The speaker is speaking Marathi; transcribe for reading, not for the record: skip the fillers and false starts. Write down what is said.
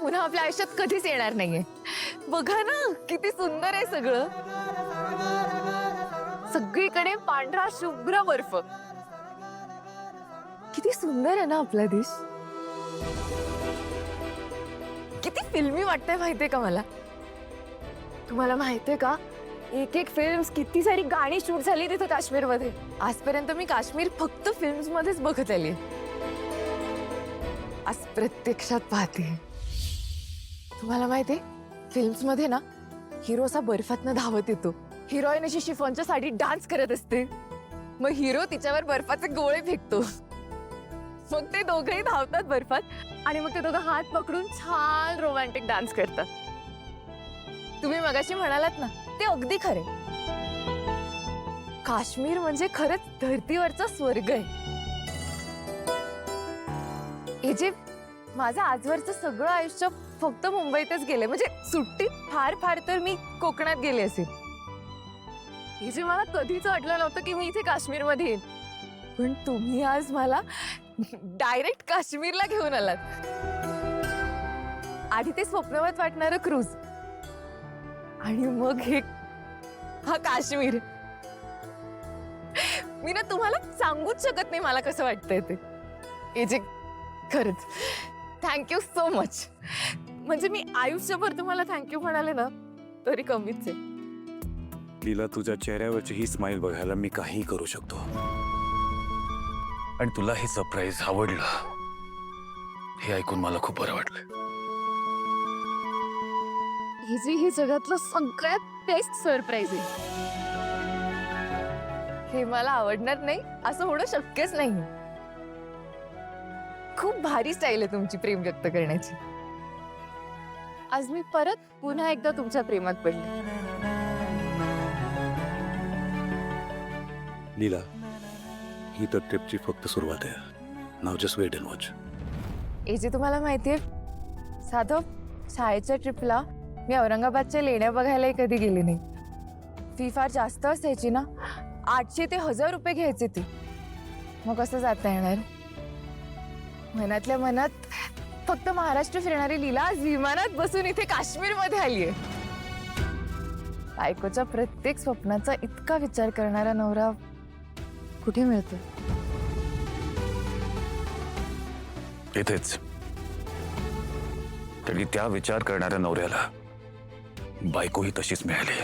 पुन्हा आपल्या आयुष्यात कधीच येणार नाहीये. बघा ना किती सुंदर आहे सगळं. सगळीकडे पांढरा शुभ्र बर्फ. किती सुंदर आहे ना आपला देश. किती फिल्मी वाटतंय माहितीये का मला. तुम्हाला माहितीये का एक एक फिल्म्स किती सारी गाणी शूट झाली तिथे काश्मीरमध्ये. आजपर्यंत मी काश्मीर फक्त फिल्म्स मध्येच बघत आली. आज प्रत्यक्षात पाहते. तुम्हाला माहितीये फिल्म्स मध्ये ना हिरो असा बर्फातनं धावत येतो. हिरोईन अशी शिफॉनच्या साडीत डान्स करत असते. मग हिरो तिच्यावर बर्फाचे गोळे फेकतो. मग ते दोघंही धावतात बर्फात आणि मग ते दोघं हात पकडून छान रोमॅन्टिक डान्स करतात. तुम्ही मगाशी म्हणालात ना ते अगदी खरे. काश्मीर म्हणजे खरंच धरतीवरचा स्वर्ग आहे. हे जे माझं आजवरचं सगळं आयुष्य फक्त मुंबईतच गेले. म्हणजे सुट्टीत फार फार तर मी कोकणात गेले असेल. हे जे मला कधीच वाटलं नव्हतं की मी इथे काश्मीरमध्ये येईन. पण तुम्ही आज मला डायरेक्ट काश्मीरला घेऊन आलात. आधी ते स्वप्नवत वाटणारं क्रूज आणि मग हे हा काश्मीर. मी ना तुम्हाला सांगूच शकत नाही मला कसं वाटतंय ते. हे जे खरंच थँक्यू सो मच. म्हणजे मी आयुष्यभर तुम्हाला थँक्यू म्हणाले ना तरी कमीच आहे. लीला, तुझ्या चेहऱ्यावरची ही स्माइल बघायला मी काही करू शकतो. आणि तुला हे सरप्राईज आवडलं हे ऐकून मला खूप बरं वाटलं. ही जी ही जगातलं सगळ्यात बेस्ट सरप्राईज आहे. हे मला आवडणार नाही असं होणं शक्यच नाही. खूप भारी स्टाईल आहे तुमची प्रेम व्यक्त करण्याची. आज मी परत पुन्हा एकदा तुमच्या प्रेमात पडले. लीला, ही तर ट्रिपची फक्त सुरुवात आहे. नाव जस्ट वेट अँड वॉच. हे जे तुम्हाला माहितीये साधं शाळेच्या ट्रिपला मी औरंगाबादच्या लेण्या बघायलाही कधी गेले नाही. फी फार जास्त असायची ना. 800 ते 1000 रुपये घ्यायचे ती. मग कसं जाता येणार. मनातल्या मनात फक्त महाराष्ट्र फिरणारी लीला आज विमानात बसून इथे काश्मीरमध्ये आलीये. बायकोच्या प्रत्येक स्वप्नाचा इतका विचार करणारा नवरा कुठे मिळतो. इथेच. तरी त्या विचार करणाऱ्या नवऱ्याला बायकोही तशीच मिळाली.